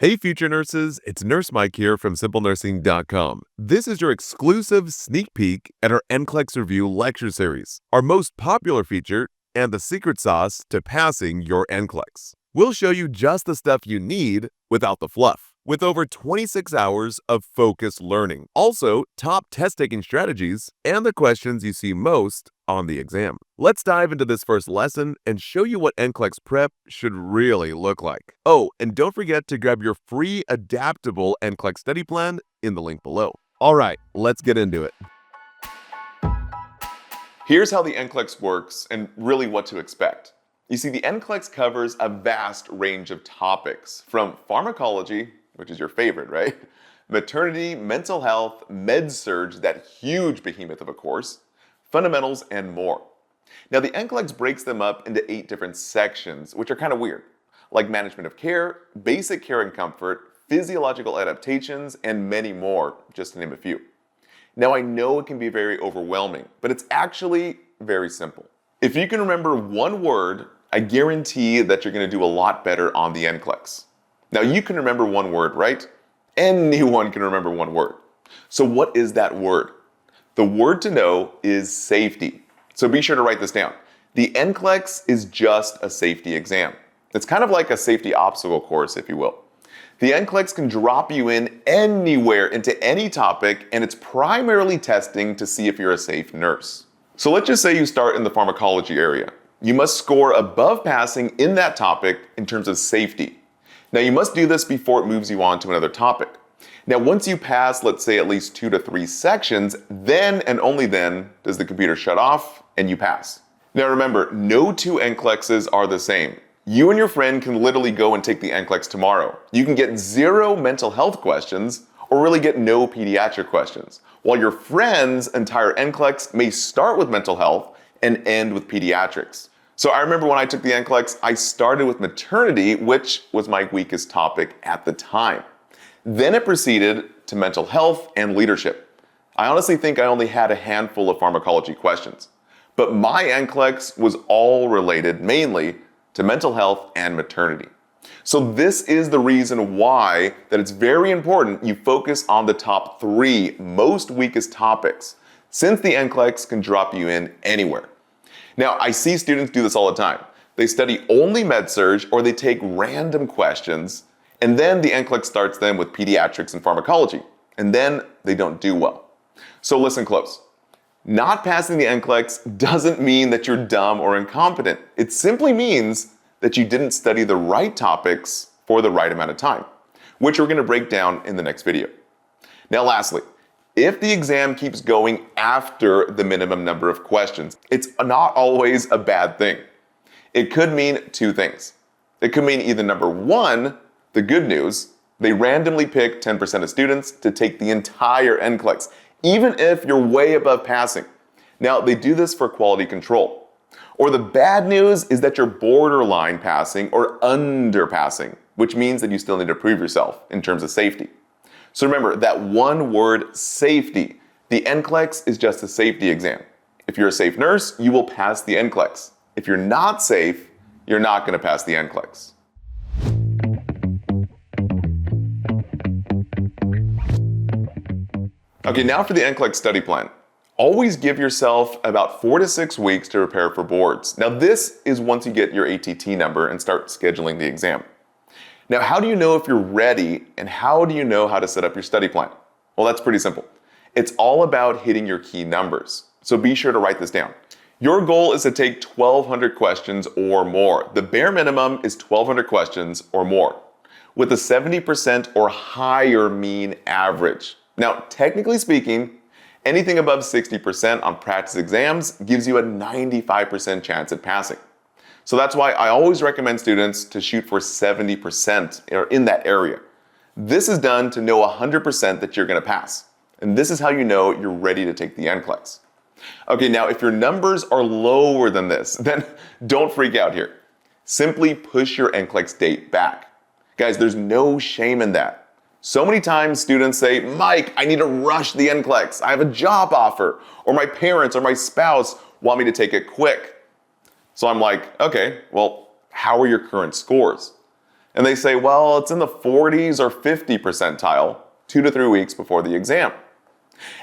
Hey, future nurses, it's Nurse Mike here from SimpleNursing.com. This is your exclusive sneak peek at our NCLEX Review lecture series, our most popular feature and the secret sauce to passing your NCLEX. We'll show you just the stuff you need without the fluff, with over 26 hours of focused learning. Also, top test-taking strategies and the questions you see most on the exam. Let's dive into this first lesson and show you what NCLEX prep should really look like. Oh, and don't forget to grab your free adaptable NCLEX study plan in the link below. All right, let's get into it. Here's how the NCLEX works and really what to expect. You see, the NCLEX covers a vast range of topics, from pharmacology, which is your favorite, right? Maternity, mental health, med-surg, that huge behemoth of a course, fundamentals, and more. Now, the NCLEX breaks them up into 8 different sections, which are kind of weird, like management of care, basic care and comfort, physiological adaptations, and many more, just to name a few. Now, I know it can be very overwhelming, but it's actually very simple. If you can remember one word, I guarantee that you're going to do a lot better on the NCLEX. Now, you can remember one word, right? Anyone can remember one word. So what is that word? The word to know is safety. So be sure to write this down. The NCLEX is just a safety exam. It's kind of like a safety obstacle course, if you will. The NCLEX can drop you in anywhere into any topic, and it's primarily testing to see if you're a safe nurse. So let's just say you start in the pharmacology area. You must score above passing in that topic in terms of safety. Now, you must do this before it moves you on to another topic. Now, once you pass, let's say, at least 2 to 3 sections, then and only then does the computer shut off and you pass. Now, remember, no 2 NCLEXs are the same. You and your friend can literally go and take the NCLEX tomorrow. You can get 0 mental health questions or really get no pediatric questions, while your friend's entire NCLEX may start with mental health and end with pediatrics. So I remember when I took the NCLEX, I started with maternity, which was my weakest topic at the time. Then it proceeded to mental health and leadership. I honestly think I only had a handful of pharmacology questions, but my NCLEX was all related mainly to mental health and maternity. So this is the reason why that it's very important you focus on the top 3 most weakest topics, since the NCLEX can drop you in anywhere. Now, I see students do this all the time. They study only med-surg or they take random questions, and then the NCLEX starts them with pediatrics and pharmacology, and then they don't do well. So listen close. Not passing the NCLEX doesn't mean that you're dumb or incompetent. It simply means that you didn't study the right topics for the right amount of time, which we're going to break down in the next video. Now, lastly, if the exam keeps going after the minimum number of questions, it's not always a bad thing. It could mean 2 things. It could mean either number 1, the good news, they randomly pick 10% of students to take the entire NCLEX, even if you're way above passing. Now, they do this for quality control. Or the bad news is that you're borderline passing or underpassing, which means that you still need to prove yourself in terms of safety. So remember that one word, safety. The NCLEX is just a safety exam. If you're a safe nurse, you will pass the NCLEX. If you're not safe, you're not going to pass the NCLEX. Okay, now for the NCLEX study plan. Always give yourself about 4 to 6 weeks to prepare for boards. Now this is once you get your ATT number and start scheduling the exam. Now, how do you know if you're ready, and how do you know how to set up your study plan? Well, that's pretty simple. It's all about hitting your key numbers. So be sure to write this down. Your goal is to take 1,200 questions or more. The bare minimum is 1,200 questions or more, with a 70% or higher mean average. Now, technically speaking, anything above 60% on practice exams gives you a 95% chance at passing. So that's why I always recommend students to shoot for 70% or in that area. This is done to know 100% that you're going to pass. And this is how you know you're ready to take the NCLEX. Okay, now if your numbers are lower than this, then don't freak out here. Simply push your NCLEX date back. Guys, there's no shame in that. So many times students say, Mike, I need to rush the NCLEX. I have a job offer, or my parents or my spouse want me to take it quick. So I'm like, okay, well, how are your current scores? And they say, well, it's in the 40s or 50 percentile, 2 to 3 weeks before the exam.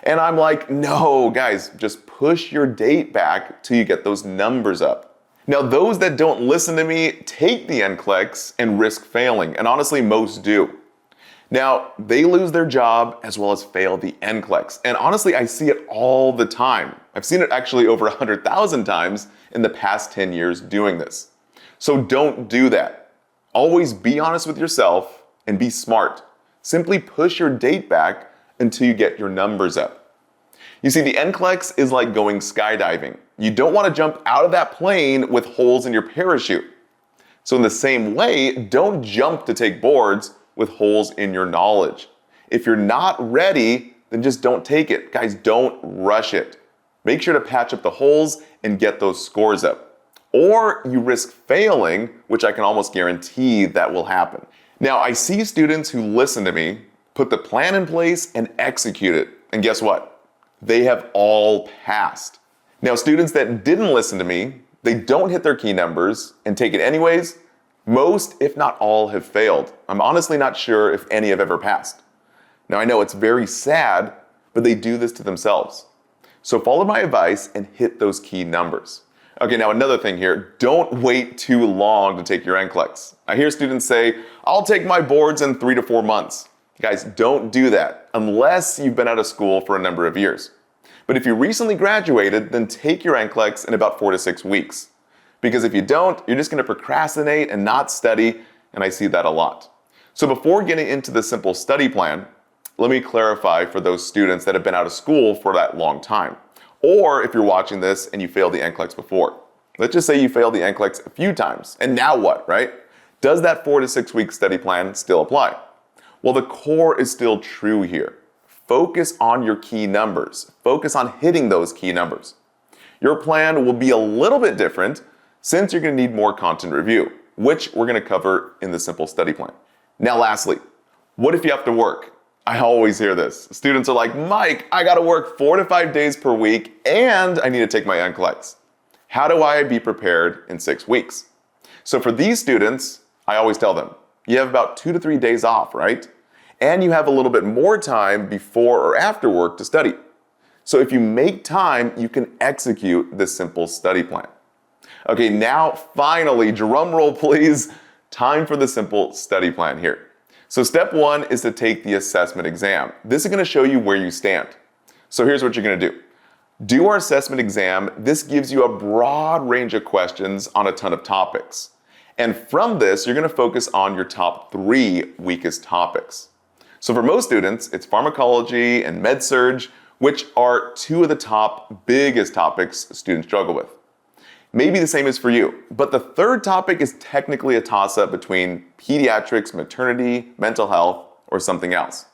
And I'm like, no, guys, just push your date back till you get those numbers up. Now, those that don't listen to me take the NCLEX and risk failing, and honestly, most do. Now, they lose their job as well as fail the NCLEX. And honestly, I see it all the time. I've seen it actually over 100,000 times in the past 10 years doing this. So don't do that. Always be honest with yourself and be smart. Simply push your date back until you get your numbers up. You see, the NCLEX is like going skydiving. You don't want to jump out of that plane with holes in your parachute. So in the same way, don't jump to take boards with holes in your knowledge. If you're not ready, then just don't take it. Guys, don't rush it. Make sure to patch up the holes and get those scores up. Or you risk failing, which I can almost guarantee that will happen. Now, I see students who listen to me, put the plan in place, and execute it. And guess what? They have all passed. Now, students that didn't listen to me, they don't hit their key numbers and take it anyways, most, if not all, have failed. I'm honestly not sure if any have ever passed. Now, I know it's very sad, but they do this to themselves. So follow my advice and hit those key numbers. Okay, now another thing here, don't wait too long to take your NCLEX. I hear students say, I'll take my boards in 3 to 4 months. Guys, don't do that unless you've been out of school for a number of years. But if you recently graduated, then take your NCLEX in about 4 to 6 weeks. Because if you don't, you're just going to procrastinate and not study, and I see that a lot. So before getting into the simple study plan, let me clarify for those students that have been out of school for that long time. Or if you're watching this and you failed the NCLEX before. Let's just say you failed the NCLEX a few times, and now what, right? Does that 4 to 6 week study plan still apply? Well, the core is still true here. Focus on your key numbers. Focus on hitting those key numbers. Your plan will be a little bit different since you're going to need more content review, which we're going to cover in the simple study plan. Now, lastly, what if you have to work? I always hear this. Students are like, Mike, I got to work 4 to 5 days per week and I need to take my NCLEX. How do I be prepared in 6 weeks? So for these students, I always tell them, you have about 2 to 3 days off, right? And you have a little bit more time before or after work to study. So if you make time, you can execute this simple study plan. Okay, now finally, drum roll please, time for the simple study plan here. So step 1 is to take the assessment exam. This is going to show you where you stand. So here's what you're going to do. Do our assessment exam. This gives you a broad range of questions on a ton of topics. And from this, you're going to focus on your top 3 weakest topics. So for most students, it's pharmacology and med-surg, which are 2 of the top biggest topics students struggle with. Maybe the same is for you, but the third topic is technically a toss-up between pediatrics, maternity, mental health, or something else.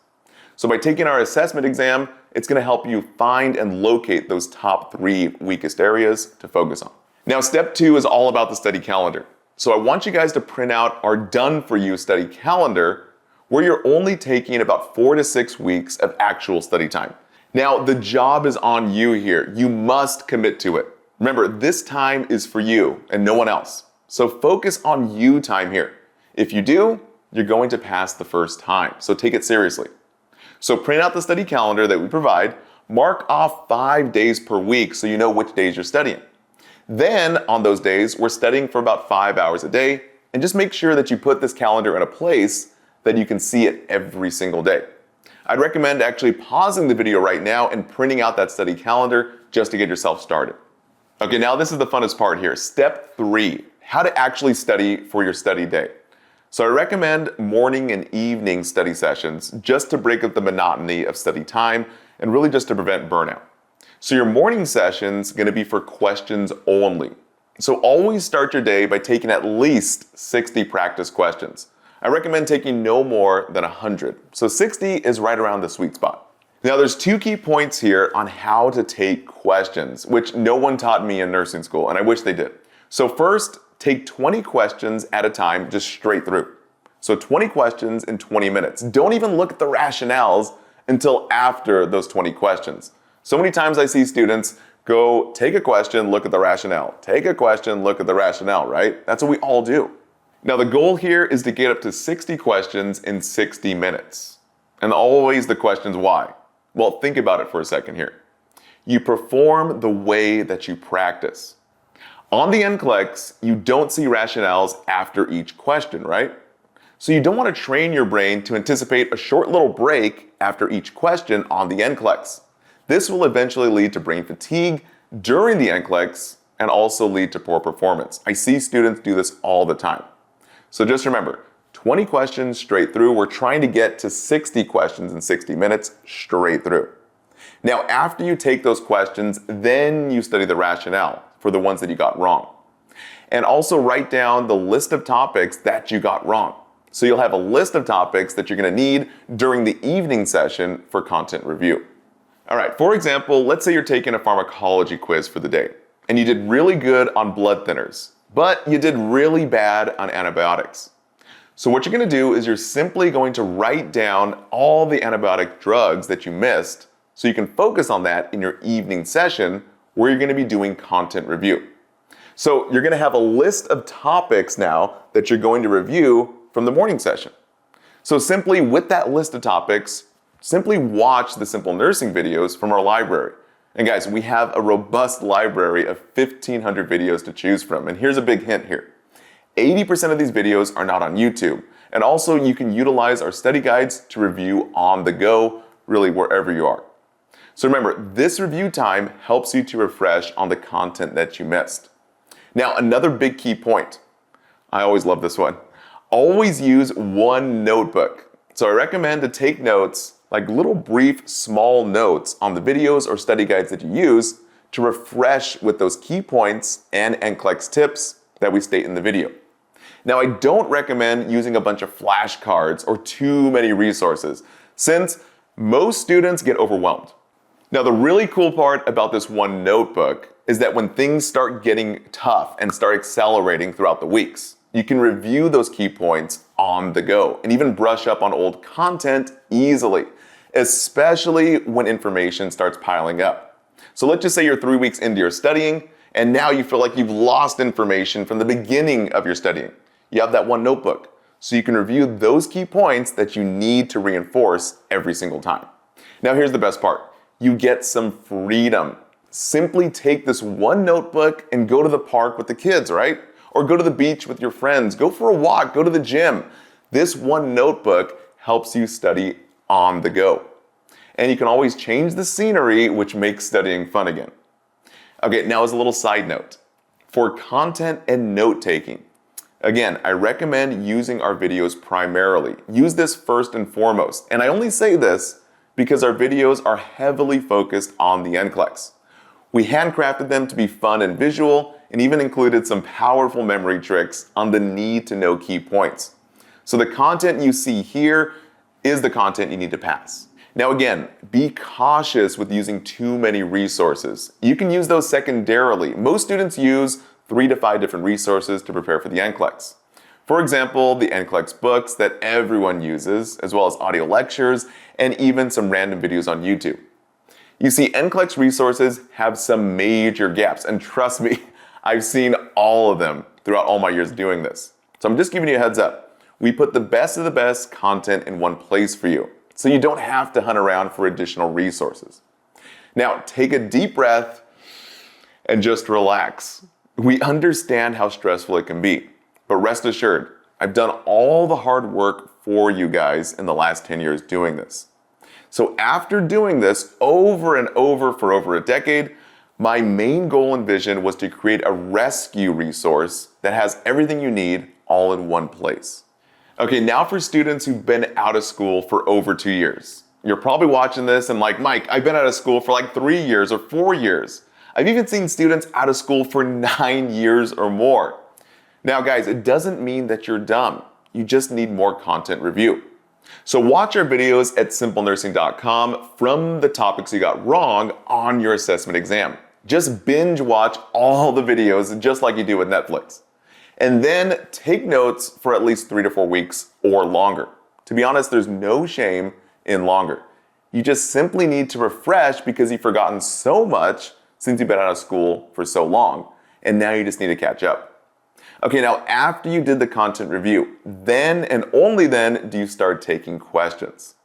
So by taking our assessment exam, it's going to help you find and locate those top 3 weakest areas to focus on. Now, step 2 is all about the study calendar. So I want you guys to print out our done-for-you study calendar where you're only taking about 4 to 6 weeks of actual study time. Now, the job is on you here. You must commit to it. Remember, this time is for you and no one else. So focus on you time here. If you do, you're going to pass the first time. So take it seriously. So print out the study calendar that we provide, mark off 5 days per week so you know which days you're studying. Then on those days, we're studying for about 5 hours a day, and just make sure that you put this calendar in a place that you can see it every single day. I'd recommend actually pausing the video right now and printing out that study calendar just to get yourself started. Okay, now this is the funnest part here. Step 3, how to actually study for your study day. So I recommend morning and evening study sessions just to break up the monotony of study time and really just to prevent burnout. So your morning session's going to be for questions only. So always start your day by taking at least 60 practice questions. I recommend taking no more than 100. So 60 is right around the sweet spot. Now there's 2 key points here on how to take questions, which no one taught me in nursing school, and I wish they did. So first, take 20 questions at a time, just straight through. So 20 questions in 20 minutes. Don't even look at the rationales until after those 20 questions. So many times I see students go take a question, look at the rationale. Take a question, look at the rationale, right? That's what we all do. Now the goal here is to get up to 60 questions in 60 minutes. And always the question's why? Well, think about it for a second here. You perform the way that you practice. On the NCLEX, you don't see rationales after each question, right? So you don't want to train your brain to anticipate a short little break after each question on the NCLEX. This will eventually lead to brain fatigue during the NCLEX and also lead to poor performance. I see students do this all the time. So just remember, 20 questions straight through. We're trying to get to 60 questions in 60 minutes straight through. Now, after you take those questions, then you study the rationale for the ones that you got wrong. And also write down the list of topics that you got wrong. So you'll have a list of topics that you're going to need during the evening session for content review. All right, for example, let's say you're taking a pharmacology quiz for the day, and you did really good on blood thinners, but you did really bad on antibiotics. So what you're going to do is you're simply going to write down all the antibiotic drugs that you missed so you can focus on that in your evening session where you're going to be doing content review. So you're going to have a list of topics now that you're going to review from the morning session. So simply with that list of topics, simply watch the SimpleNursing videos from our library. And guys, we have a robust library of 1,500 videos to choose from. And here's a big hint here. 80% of these videos are not on YouTube. And also you can utilize our study guides to review on the go, really wherever you are. So remember, this review time helps you to refresh on the content that you missed. Now, another big key point. I always love this one. Always use one notebook. So I recommend to take notes, like little brief, small notes on the videos or study guides that you use to refresh with those key points and NCLEX tips that we state in the video. Now, I don't recommend using a bunch of flashcards or too many resources, since most students get overwhelmed. Now, the really cool part about this one notebook is that when things start getting tough and start accelerating throughout the weeks, you can review those key points on the go and even brush up on old content easily, especially when information starts piling up. So let's just say you're 3 weeks into your studying and now you feel like you've lost information from the beginning of your studying. You have that one notebook, so you can review those key points that you need to reinforce every single time. Now here's the best part. You get some freedom. Simply take this one notebook and go to the park with the kids, right? Or go to the beach with your friends, go for a walk, go to the gym. This one notebook helps you study on the go. And you can always change the scenery, which makes studying fun again. Okay, now as a little side note, for content and note-taking, again, I recommend using our videos primarily. Use this first and foremost. And I only say this because our videos are heavily focused on the NCLEX. We handcrafted them to be fun and visual, and even included some powerful memory tricks on the need to know key points. So the content you see here is the content you need to pass. Now again, be cautious with using too many resources. You can use those secondarily. Most students use 3 to 5 different resources to prepare for the NCLEX. For example, the NCLEX books that everyone uses, as well as audio lectures, and even some random videos on YouTube. You see, NCLEX resources have some major gaps, and trust me, I've seen all of them throughout all my years doing this. So I'm just giving you a heads up. We put the best of the best content in one place for you, so you don't have to hunt around for additional resources. Now, take a deep breath and just relax. We understand how stressful it can be, but rest assured, I've done all the hard work for you guys in the last 10 years doing this. So after doing this over and over for over a decade, my main goal and vision was to create a rescue resource that has everything you need all in one place. Okay, now for students who've been out of school for over 2 years. You're probably watching this and like, Mike, I've been out of school for like 3 years or 4 years. I've even seen students out of school for 9 years or more. Now guys, it doesn't mean that you're dumb. You just need more content review. So watch our videos at SimpleNursing.com from the topics you got wrong on your assessment exam. Just binge watch all the videos just like you do with Netflix. And then take notes for at least 3 to 4 weeks or longer. To be honest, there's no shame in longer. You just simply need to refresh because you've forgotten so much since you've been out of school for so long, and now you just need to catch up. Okay, now after you did the content review, then and only then do you start taking questions.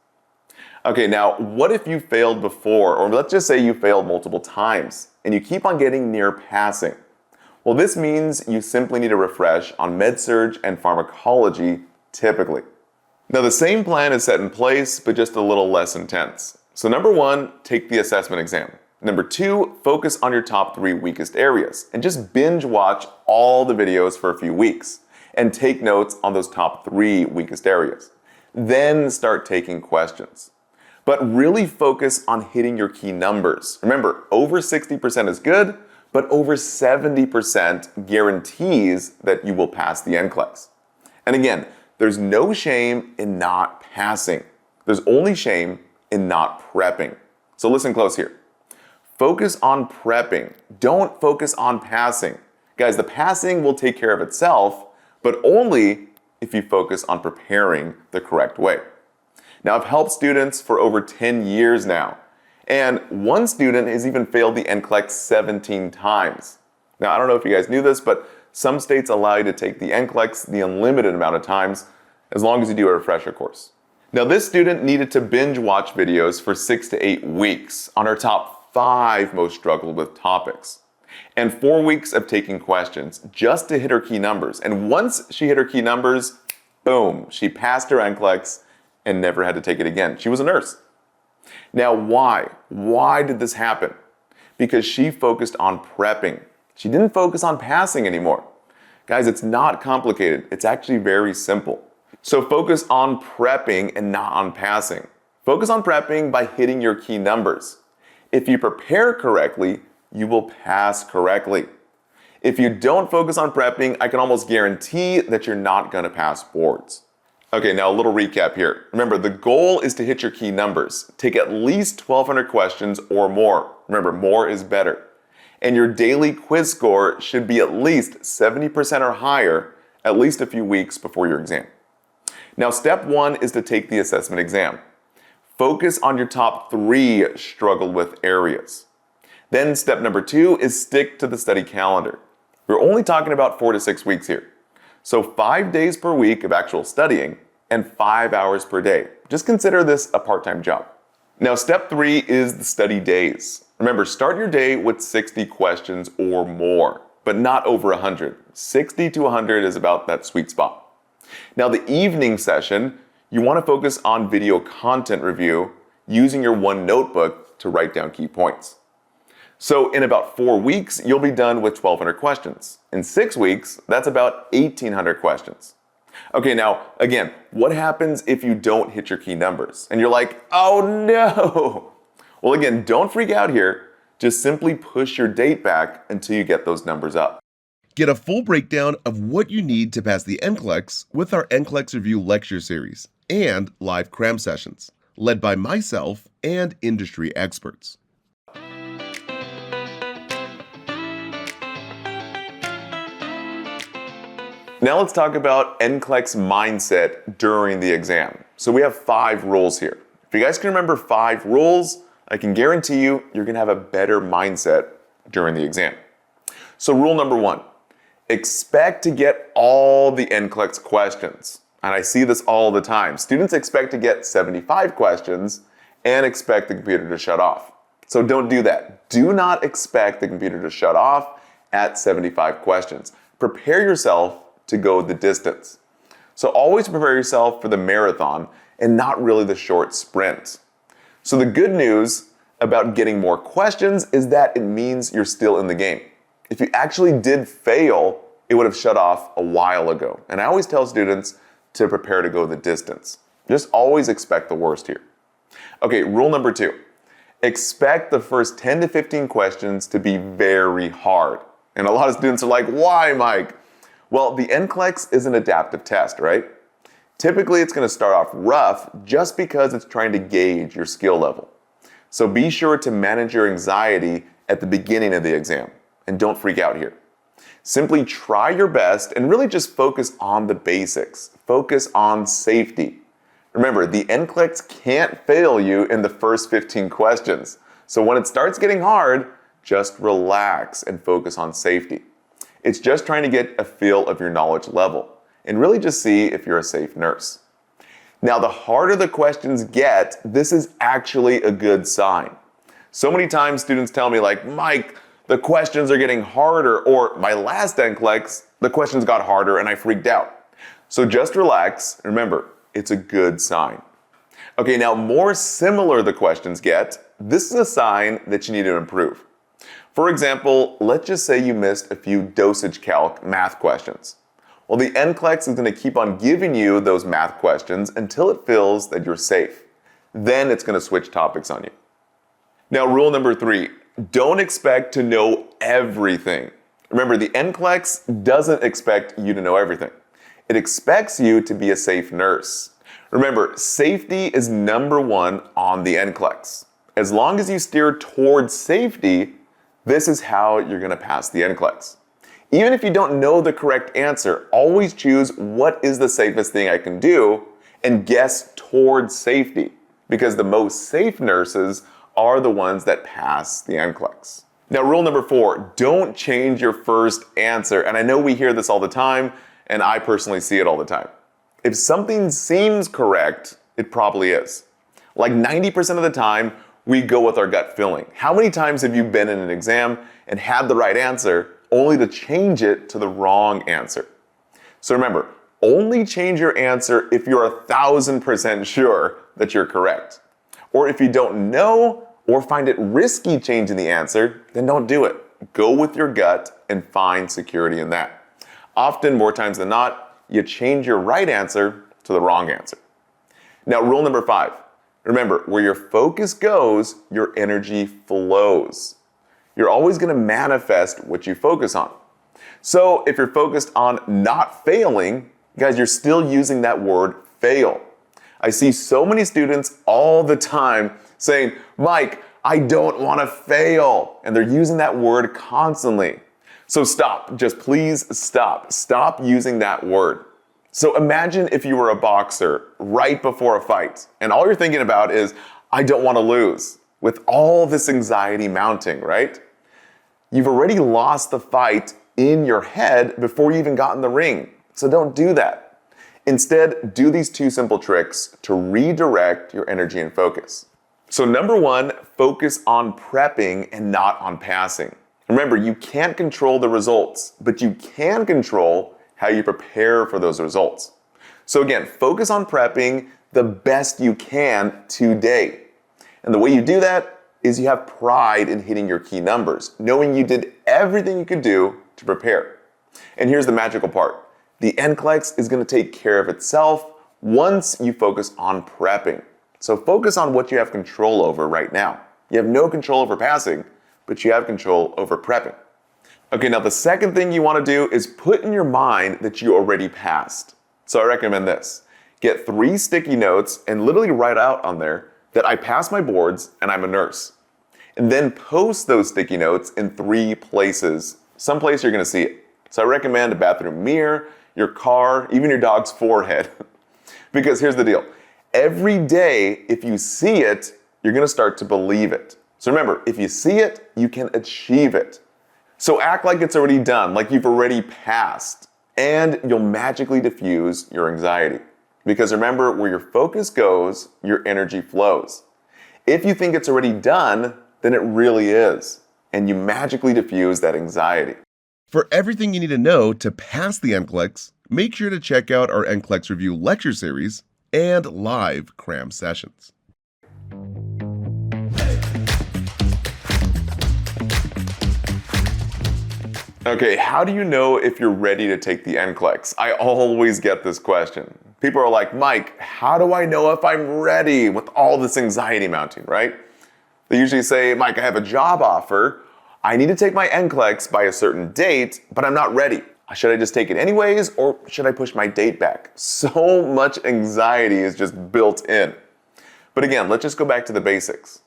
Okay, now what if you failed before, or let's just say you failed multiple times, and you keep on getting near passing? Well, this means you simply need a refresh on med-surg and pharmacology typically. Now the same plan is set in place, but just a little less intense. So number one, take the assessment exam. Number two, focus on your top 3 weakest areas and just binge watch all the videos for a few weeks and take notes on those top 3 weakest areas. Then start taking questions. But really focus on hitting your key numbers. Remember, over 60% is good, but over 70% guarantees that you will pass the NCLEX. And again, there's no shame in not passing. There's only shame in not prepping. So listen close here. Focus on prepping. Don't focus on passing. Guys, the passing will take care of itself, but only if you focus on preparing the correct way. Now, I've helped students for over 10 years now, and one student has even failed the NCLEX 17 times. Now, I don't know if you guys knew this, but some states allow you to take the NCLEX the unlimited amount of times as long as you do a refresher course. Now, this student needed to binge watch videos for 6 to 8 weeks on her top 5 most struggled with topics, and 4 weeks of taking questions just to hit her key numbers. And once she hit her key numbers, boom, she passed her NCLEX and never had to take it again. She was a nurse. Now, why? Why did this happen? Because she focused on prepping. She didn't focus on passing anymore. Guys, it's not complicated. It's actually very simple. So focus on prepping and not on passing. Focus on prepping by hitting your key numbers. If you prepare correctly, you will pass correctly. If you don't focus on prepping, I can almost guarantee that you're not going to pass boards. Okay, now a little recap here. Remember, the goal is to hit your key numbers. Take at least 1,200 questions or more. Remember, more is better. And your daily quiz score should be at least 70% or higher at least a few weeks before your exam. Now, step 1 is to take the assessment exam. Focus on your top 3 struggled with areas. Then step number 2 is stick to the study calendar. We're only talking about 4 to 6 weeks here. So 5 days per week of actual studying and 5 hours per day. Just consider this a part-time job. Now step 3 is the study days. Remember, start your day with 60 questions or more, but not over 100. 60 to 100 is about that sweet spot. Now the evening session, you want to focus on video content review using your one notebook to write down key points. So in about 4 weeks, you'll be done with 1,200 questions. In 6 weeks, that's about 1,800 questions. Okay, now, again, what happens if you don't hit your key numbers? And you're like, oh no! Well, again, don't freak out here. Just simply push your date back until you get those numbers up. Get a full breakdown of what you need to pass the NCLEX with our NCLEX Review lecture series and live cram sessions, led by myself and industry experts. Now let's talk about NCLEX mindset during the exam. So we have 5 rules here. If you guys can remember 5 rules, I can guarantee you, you're gonna have a better mindset during the exam. So rule number 1, expect to get all the NCLEX questions. And I see this all the time. Students expect to get 75 questions and expect the computer to shut off. So don't do that. Do not expect the computer to shut off at 75 questions. Prepare yourself to go the distance. So always prepare yourself for the marathon and not really the short sprint. So the good news about getting more questions is that it means you're still in the game. If you actually did fail, it would have shut off a while ago. And I always tell students to prepare to go the distance. Just always expect the worst here. Okay, rule number 2. Expect the first 10 to 15 questions to be very hard. And a lot of students are like, why, Mike? Well, the NCLEX is an adaptive test, right? Typically, it's going to start off rough just because it's trying to gauge your skill level. So be sure to manage your anxiety at the beginning of the exam. And don't freak out here. Simply try your best and really just focus on the basics. Focus on safety. Remember, the NCLEX can't fail you in the first 15 questions. So when it starts getting hard, just relax and focus on safety. It's just trying to get a feel of your knowledge level and really just see if you're a safe nurse. Now, the harder the questions get, this is actually a good sign. So many times students tell me like, Mike, the questions are getting harder, or my last NCLEX, the questions got harder and I freaked out. So just relax. Remember, it's a good sign. Okay, now more similar the questions get, this is a sign that you need to improve. For example, let's just say you missed a few dosage calc math questions. Well, the NCLEX is going to keep on giving you those math questions until it feels that you're safe. Then it's going to switch topics on you. Now, rule number 3, don't expect to know everything. Remember, the NCLEX doesn't expect you to know everything. It expects you to be a safe nurse. Remember, safety is number 1 on the NCLEX. As long as you steer towards safety, this is how you're going to pass the NCLEX. Even if you don't know the correct answer, always choose what is the safest thing I can do and guess towards safety, because the most safe nurses are the ones that pass the NCLEX. Now, rule number 4, don't change your first answer. And I know we hear this all the time, and I personally see it all the time. If something seems correct, it probably is. Like 90% of the time, we go with our gut feeling. How many times have you been in an exam and had the right answer only to change it to the wrong answer? So remember, only change your answer if you're 1,000% sure that you're correct. Or if you don't know or find it risky changing the answer, then don't do it. Go with your gut and find security in that. Often, more times than not, you change your right answer to the wrong answer. Now, rule number 5. Remember, where your focus goes, your energy flows. You're always going to manifest what you focus on. So if you're focused on not failing, guys, you're still using that word fail. I see so many students all the time saying, Mike, I don't want to fail. And they're using that word constantly. So stop, just please stop. Stop using that word. So imagine if you were a boxer right before a fight, and all you're thinking about is, I don't want to lose, with all this anxiety mounting, right? You've already lost the fight in your head before you even got in the ring. So don't do that. Instead, do these 2 simple tricks to redirect your energy and focus. So number 1, focus on prepping and not on passing. Remember, you can't control the results, but you can control how you prepare for those results. So again, focus on prepping the best you can today. And the way you do that is you have pride in hitting your key numbers, knowing you did everything you could do to prepare. And here's the magical part. The NCLEX is going to take care of itself once you focus on prepping. So focus on what you have control over right now. You have no control over passing, but you have control over prepping. Okay, now the second thing you want to do is put in your mind that you already passed. So I recommend this. Get 3 sticky notes and literally write out on there that I passed my boards and I'm a nurse. And then post those sticky notes in 3 places. Some place you're going to see it. So I recommend a bathroom mirror, your car, even your dog's forehead. Because here's the deal. Every day, if you see it, you're going to start to believe it. So remember, if you see it, you can achieve it. So act like it's already done, like you've already passed, and you'll magically diffuse your anxiety. Because remember, where your focus goes, your energy flows. If you think it's already done, then it really is, and you magically diffuse that anxiety. For everything you need to know to pass the NCLEX, make sure to check out our NCLEX Review lecture series and live cram sessions. Okay, how do you know if you're ready to take the NCLEX? I always get this question. People are like, Mike, how do I know if I'm ready with all this anxiety mounting, right? They usually say, Mike, I have a job offer. I need to take my NCLEX by a certain date, but I'm not ready. Should I just take it anyways, or should I push my date back? So much anxiety is just built in. But again, let's just go back to the basics.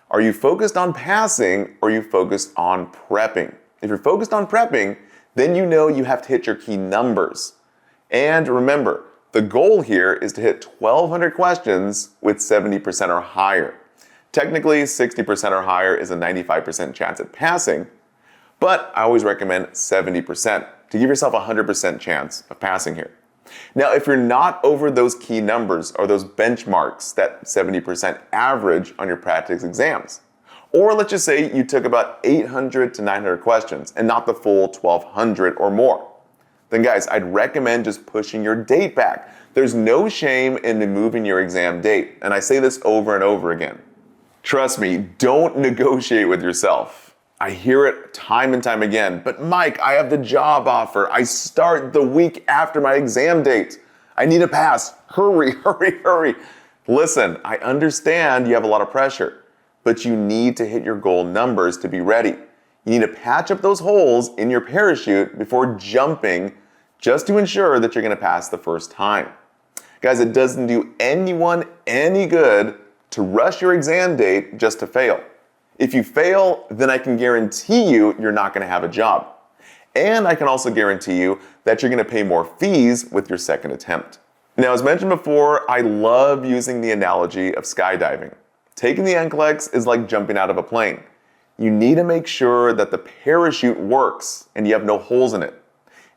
Are you focused on passing, or are you focused on prepping? If you're focused on prepping, then you know you have to hit your key numbers. And remember, the goal here is to hit 1,200 questions with 70% or higher. Technically, 60% or higher is a 95% chance at passing. But I always recommend 70% to give yourself a 100% chance of passing here. Now, if you're not over those key numbers or those benchmarks, that 70% average on your practice exams, or let's just say you took about 800 to 900 questions and not the full 1,200 or more, then guys, I'd recommend just pushing your date back. There's no shame in moving your exam date, and I say this over and over again. Trust me, don't negotiate with yourself. I hear it time and time again, but Mike, I have the job offer. I start the week after my exam date. I need a pass. Hurry, hurry, hurry. Listen, I understand you have a lot of pressure, but you need to hit your goal numbers to be ready. You need to patch up those holes in your parachute before jumping, just to ensure that you're going to pass the first time. Guys, it doesn't do anyone any good to rush your exam date just to fail. If you fail, then I can guarantee you you're not going to have a job. And I can also guarantee you that you're going to pay more fees with your second attempt. Now, as mentioned before, I love using the analogy of skydiving. Taking the NCLEX is like jumping out of a plane. You need to make sure that the parachute works and you have no holes in it.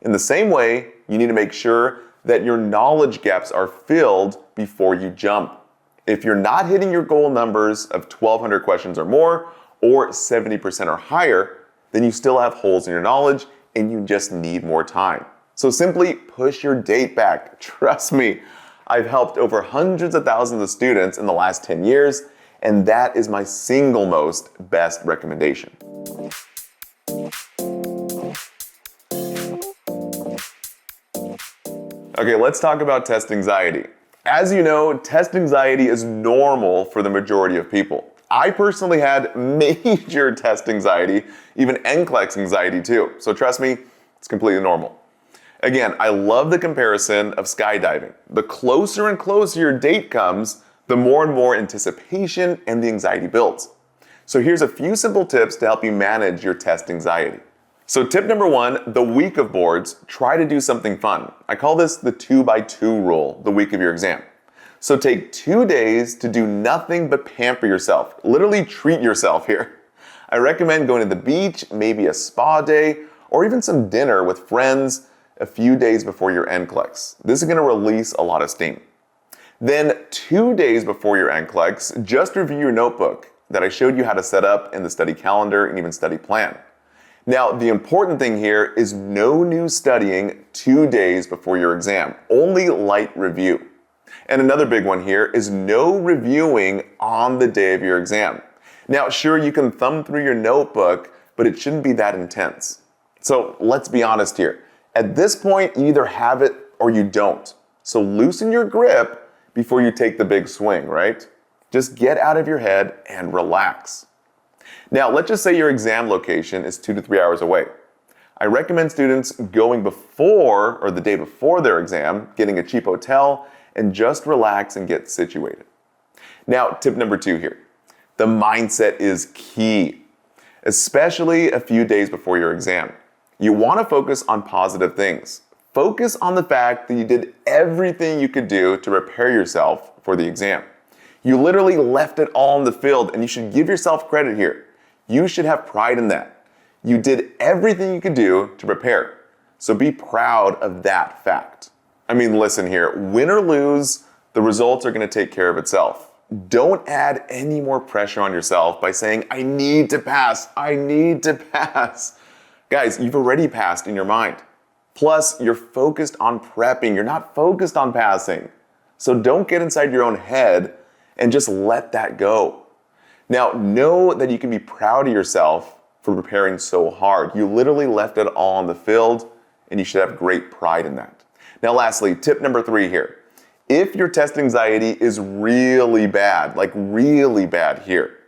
In the same way, you need to make sure that your knowledge gaps are filled before you jump. If you're not hitting your goal numbers of 1,200 questions or more, or 70% or higher, then you still have holes in your knowledge and you just need more time. So simply push your date back. Trust me, I've helped over hundreds of thousands of students in the last 10 years, and that is my single most best recommendation. Okay, let's talk about test anxiety. As you know, test anxiety is normal for the majority of people. I personally had major test anxiety, even NCLEX anxiety too. So trust me, it's completely normal. Again, I love the comparison of skydiving. The closer and closer your date comes, the more and more anticipation and the anxiety builds. So here's a few simple tips to help you manage your test anxiety. So tip number 1, the week of boards, try to do something fun. I call this the 2x2 rule, the week of your exam. So take 2 days to do nothing but pamper yourself. Literally treat yourself here. I recommend going to the beach, maybe a spa day, or even some dinner with friends a few days before your NCLEX. This is going to release a lot of steam. Then 2 days before your NCLEX, just review your notebook that I showed you how to set up in the study calendar and even study plan. Now, the important thing here is no new studying 2 days before your exam, only light review. And another big one here is no reviewing on the day of your exam. Now, sure, you can thumb through your notebook, but it shouldn't be that intense. So let's be honest here. At this point, you either have it or you don't. So loosen your grip before you take the big swing, right? Just get out of your head and relax. Now, let's just say your exam location is 2 to 3 hours away. I recommend students going before or the day before their exam, getting a cheap hotel, and just relax and get situated. Now, tip number 2 here. The mindset is key, especially a few days before your exam. You want to focus on positive things. Focus on the fact that you did everything you could do to prepare yourself for the exam. You literally left it all on the field, and you should give yourself credit here. You should have pride in that. You did everything you could do to prepare. So be proud of that fact. I mean, listen here, win or lose, the results are going to take care of itself. Don't add any more pressure on yourself by saying, I need to pass, I need to pass. Guys, you've already passed in your mind. Plus, you're focused on prepping, you're not focused on passing. So don't get inside your own head and just let that go. Now, know that you can be proud of yourself for preparing so hard. You literally left it all on the field, and you should have great pride in that. Now, lastly, tip number 3 here. If your test anxiety is really bad, like really bad here,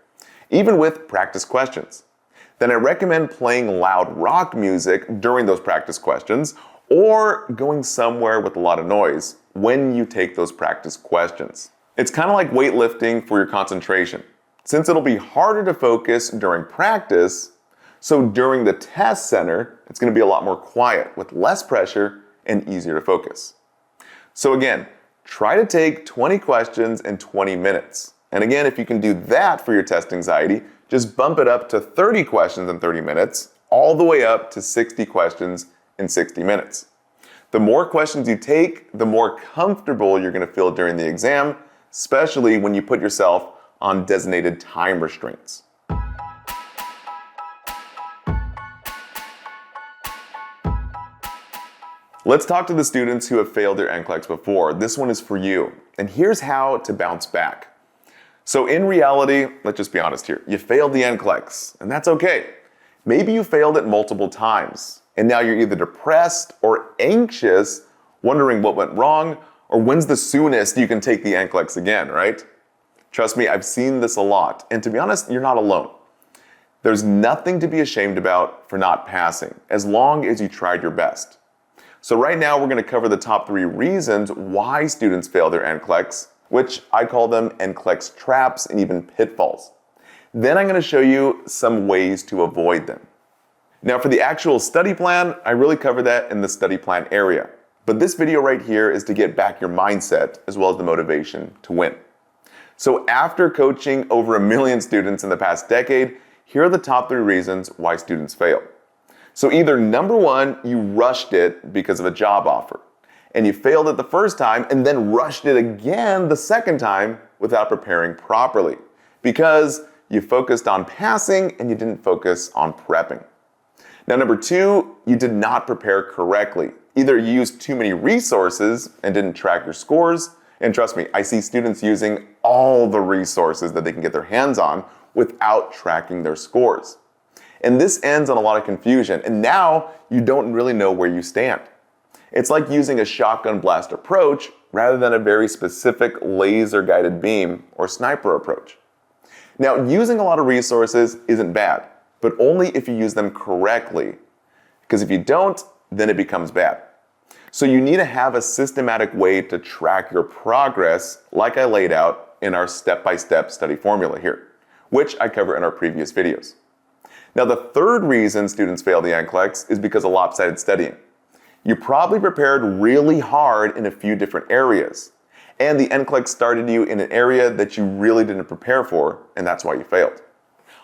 even with practice questions, then I recommend playing loud rock music during those practice questions or going somewhere with a lot of noise when you take those practice questions. It's kind of like weightlifting for your concentration. Since it'll be harder to focus during practice, so during the test center, it's going to be a lot more quiet with less pressure and easier to focus. So again, try to take 20 questions in 20 minutes. And again, if you can do that for your test anxiety, just bump it up to 30 questions in 30 minutes all the way up to 60 questions in 60 minutes. The more questions you take, the more comfortable you're going to feel during the exam, especially when you put yourself on designated time restraints. Let's talk to the students who have failed their NCLEX before. This one is for you. And here's how to bounce back. So in reality, let's just be honest here, you failed the NCLEX, and that's okay. Maybe you failed it multiple times, and now you're either depressed or anxious, wondering what went wrong, or when's the soonest you can take the NCLEX again, right? Trust me, I've seen this a lot, and to be honest, you're not alone. There's nothing to be ashamed about for not passing, as long as you tried your best. So right now, we're going to cover the top 3 reasons why students fail their NCLEX, which I call them NCLEX traps and even pitfalls. Then I'm going to show you some ways to avoid them. Now for the actual study plan, I really cover that in the study plan area. But this video right here is to get back your mindset as well as the motivation to win. So after coaching over 1 million students in the past decade, here are the top 3 reasons why students fail. So either number 1, you rushed it because of a job offer, and you failed it the first time and then rushed it again the second time without preparing properly because you focused on passing and you didn't focus on prepping. Now number 2, you did not prepare correctly. Either you used too many resources and didn't track your scores, and trust me, I see students using all the resources that they can get their hands on without tracking their scores. And this ends on a lot of confusion, and now you don't really know where you stand. It's like using a shotgun blast approach rather than a very specific laser-guided beam or sniper approach. Now, using a lot of resources isn't bad, but only if you use them correctly, because if you don't, then it becomes bad. So you need to have a systematic way to track your progress, like I laid out in our step-by-step study formula here, which I cover in our previous videos. Now, the third reason students fail the NCLEX is because of lopsided studying. You probably prepared really hard in a few different areas, and the NCLEX started you in an area that you really didn't prepare for, and that's why you failed.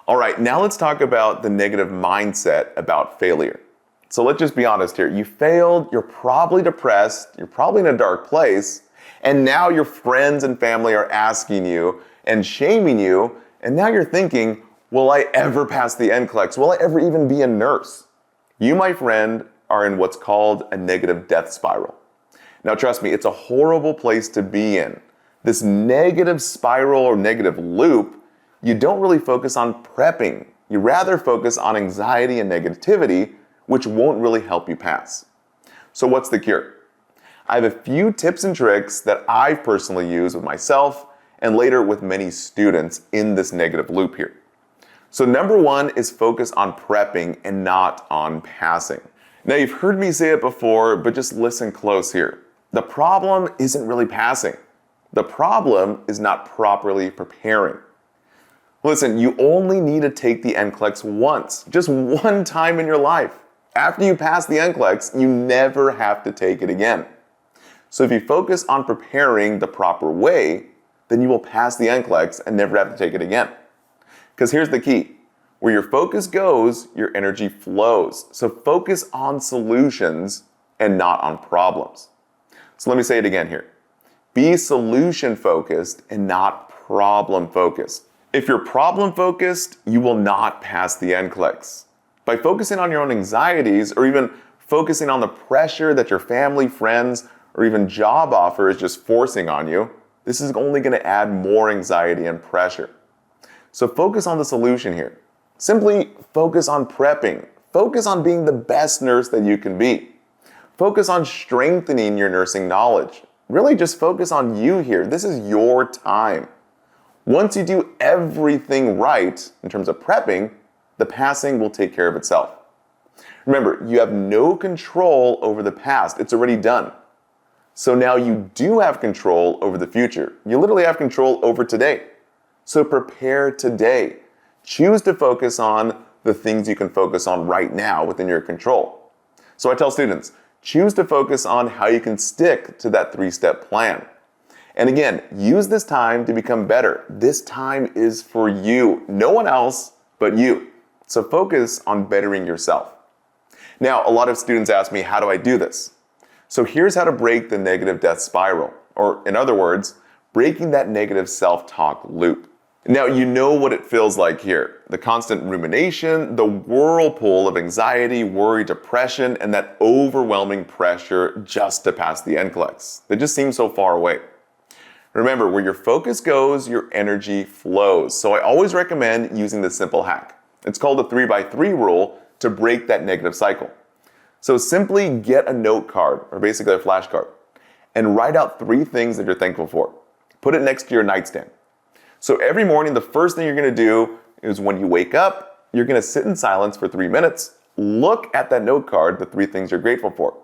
All right, now let's talk about the negative mindset about failure. So let's just be honest here. You failed, you're probably depressed, you're probably in a dark place, and now your friends and family are asking you and shaming you, and now you're thinking, will I ever pass the NCLEX? Will I ever even be a nurse? You, my friend, are in what's called a negative death spiral. Now, trust me, it's a horrible place to be in. This negative spiral or negative loop, you don't really focus on prepping. You rather focus on anxiety and negativity, which won't really help you pass. So what's the cure? I have a few tips and tricks that I've personally used with myself and later with many students in this negative loop here. So number 1 is focus on prepping and not on passing. Now you've heard me say it before, but just listen close here. The problem isn't really passing. The problem is not properly preparing. Listen, you only need to take the NCLEX once, just one time in your life. After you pass the NCLEX, you never have to take it again. So if you focus on preparing the proper way, then you will pass the NCLEX and never have to take it again. Because here's the key. Where your focus goes, your energy flows. So focus on solutions and not on problems. So let me say it again here. Be solution focused and not problem focused. If you're problem focused, you will not pass the NCLEX. By focusing on your own anxieties or even focusing on the pressure that your family, friends, or even job offer is just forcing on you, this is only going to add more anxiety and pressure. So focus on the solution here. Simply focus on prepping. Focus on being the best nurse that you can be. Focus on strengthening your nursing knowledge. Really just focus on you here. This is your time. Once you do everything right in terms of prepping, the passing will take care of itself. Remember, you have no control over the past. It's already done. So now you do have control over the future. You literally have control over today. So prepare today. Choose to focus on the things you can focus on right now within your control. So I tell students, choose to focus on how you can stick to that 3-step plan. And again, use this time to become better. This time is for you, no one else but you. So focus on bettering yourself. Now, a lot of students ask me, how do I do this? So here's how to break the negative death spiral, or in other words, breaking that negative self-talk loop. Now, you know what it feels like here. The constant rumination, the whirlpool of anxiety, worry, depression, and that overwhelming pressure just to pass the NCLEX. They just seem so far away. Remember, where your focus goes, your energy flows. So I always recommend using this simple hack. It's called the 3x3 rule to break that negative cycle. So simply get a note card, or basically a flashcard, and write out 3 things that you're thankful for. Put it next to your nightstand. So every morning, the first thing you're going to do is when you wake up, you're going to sit in silence for 3 minutes, look at that note card, the 3 things you're grateful for.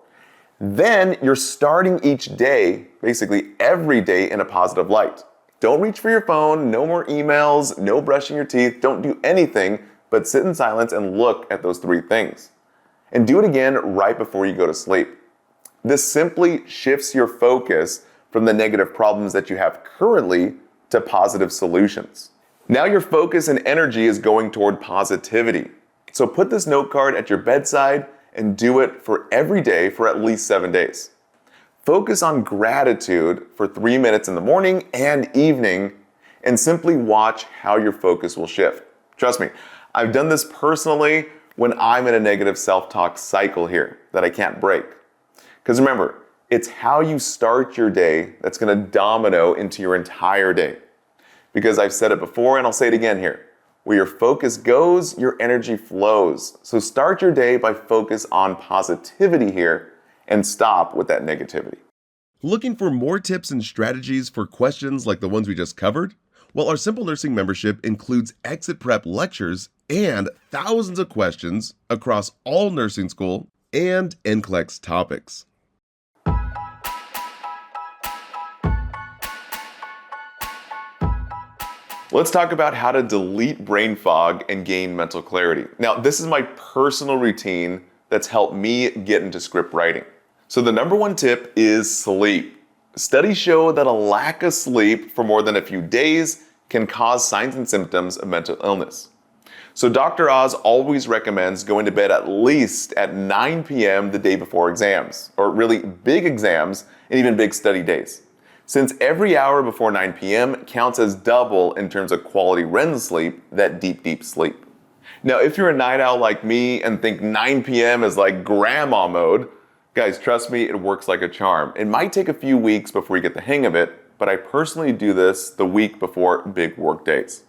Then you're starting each day, basically every day, in a positive light. Don't reach for your phone, no more emails, no brushing your teeth, don't do anything, but sit in silence and look at those 3 things. And do it again right before you go to sleep. This simply shifts your focus from the negative problems that you have currently to positive solutions. Now your focus and energy is going toward positivity. So put this note card at your bedside and do it for every day for at least 7 days. Focus on gratitude for 3 minutes in the morning and evening, and simply watch how your focus will shift. Trust me, I've done this personally when I'm in a negative self-talk cycle here that I can't break. Because remember, it's how you start your day that's going to domino into your entire day. Because I've said it before and I'll say it again here. Where your focus goes, your energy flows. So start your day by focus on positivity here and stop with that negativity. Looking for more tips and strategies for questions like the ones we just covered? Well, our Simple Nursing membership includes exit prep lectures and thousands of questions across all nursing school and NCLEX topics. Let's talk about how to delete brain fog and gain mental clarity. Now, this is my personal routine that's helped me get into script writing. So the number 1 tip is sleep. Studies show that a lack of sleep for more than a few days can cause signs and symptoms of mental illness. So Dr. Oz always recommends going to bed at least at 9 p.m. the day before exams, or really big exams and even big study days. Since every hour before 9 p.m. counts as double in terms of quality REM sleep, that deep, deep sleep. Now, if you're a night owl like me and think 9 p.m. is like grandma mode, guys, trust me, it works like a charm. It might take a few weeks before you get the hang of it, but I personally do this the week before big work days.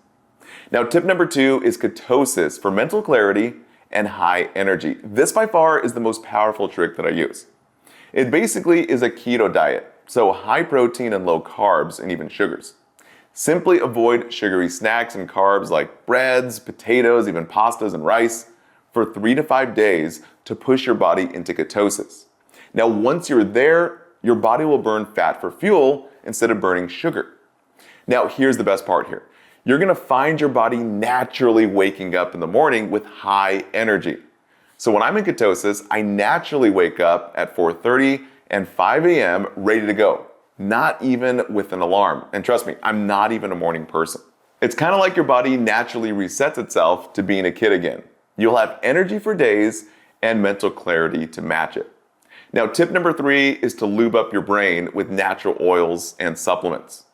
Now, tip number 2 is ketosis for mental clarity and high energy. This by far is the most powerful trick that I use. It basically is a keto diet. So high protein and low carbs and even sugars. Simply avoid sugary snacks and carbs like breads, potatoes, even pastas and rice for 3 to 5 days to push your body into ketosis. Now, once you're there, your body will burn fat for fuel instead of burning sugar. Now, here's the best part here. You're going to find your body naturally waking up in the morning with high energy. So when I'm in ketosis, I naturally wake up at 4:30 and 5 a.m. ready to go, not even with an alarm. And trust me, I'm not even a morning person. It's kind of like your body naturally resets itself to being a kid again. You'll have energy for days and mental clarity to match it. Now, tip number 3 is to lube up your brain with natural oils and supplements.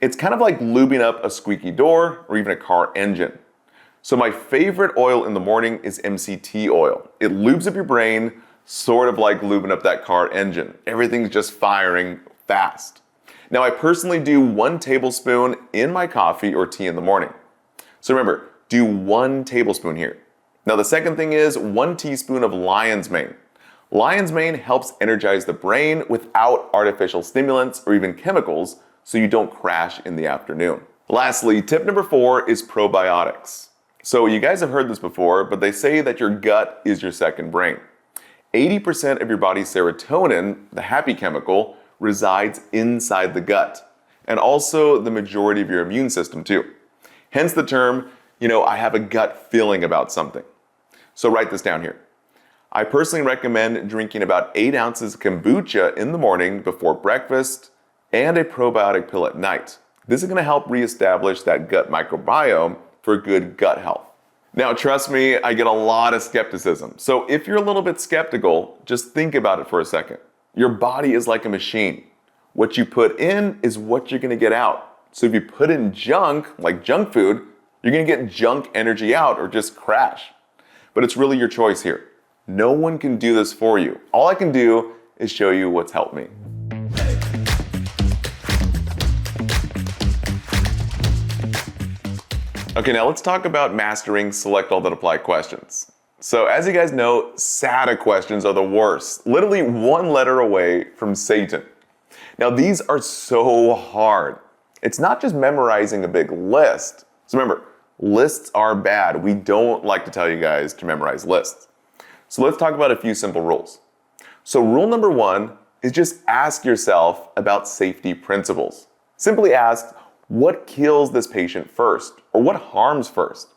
It's kind of like lubing up a squeaky door or even a car engine. So my favorite oil in the morning is MCT oil. It lubes up your brain, sort of like lubing up that car engine. Everything's just firing fast. Now, I personally do 1 tablespoon in my coffee or tea in the morning. So remember, do 1 tablespoon here. Now, the second thing is 1 teaspoon of lion's mane. Lion's mane helps energize the brain without artificial stimulants or even chemicals, so you don't crash in the afternoon. Lastly, tip number 4 is probiotics. So you guys have heard this before, but they say that your gut is your second brain. 80% of your body's serotonin, the happy chemical, resides inside the gut, and also the majority of your immune system too. Hence the term, I have a gut feeling about something. So write this down here. I personally recommend drinking about 8 ounces of kombucha in the morning before breakfast and a probiotic pill at night. This is going to help reestablish that gut microbiome for good gut health. Now, trust me, I get a lot of skepticism. So if you're a little bit skeptical, just think about it for a second. Your body is like a machine. What you put in is what you're going to get out. So if you put in junk, like junk food, you're going to get junk energy out or just crash. But it's really your choice here. No one can do this for you. All I can do is show you what's helped me. Okay, now let's talk about mastering select all that apply questions. So as you guys know, SATA questions are the worst. Literally one letter away from Satan. Now these are so hard. It's not just memorizing a big list. So remember, lists are bad. We don't like to tell you guys to memorize lists. So let's talk about a few simple rules. So rule number 1 is just ask yourself about safety principles. Simply ask, what kills this patient first? Or what harms first?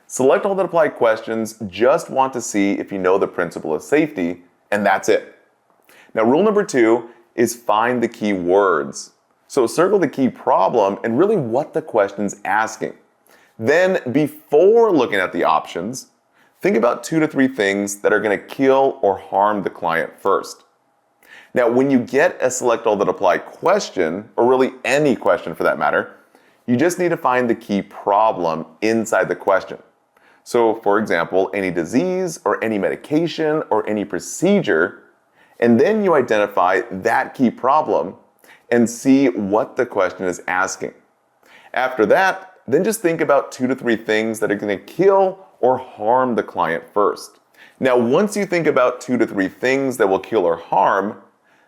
Select all that apply questions just want to see if you know the principle of safety, and that's it. Now rule number 2 is find the key words. So circle the key problem and really what the question's asking. Then before looking at the options, think about 2 to 3 things that are going to kill or harm the client first. Now, when you get a select all that apply question, or really any question for that matter, you just need to find the key problem inside the question. So, for example, any disease or any medication or any procedure, and then you identify that key problem and see what the question is asking. After that, then just think about 2 to 3 things that are going to kill or harm the client first. Now, once you think about 2 to 3 things that will kill or harm,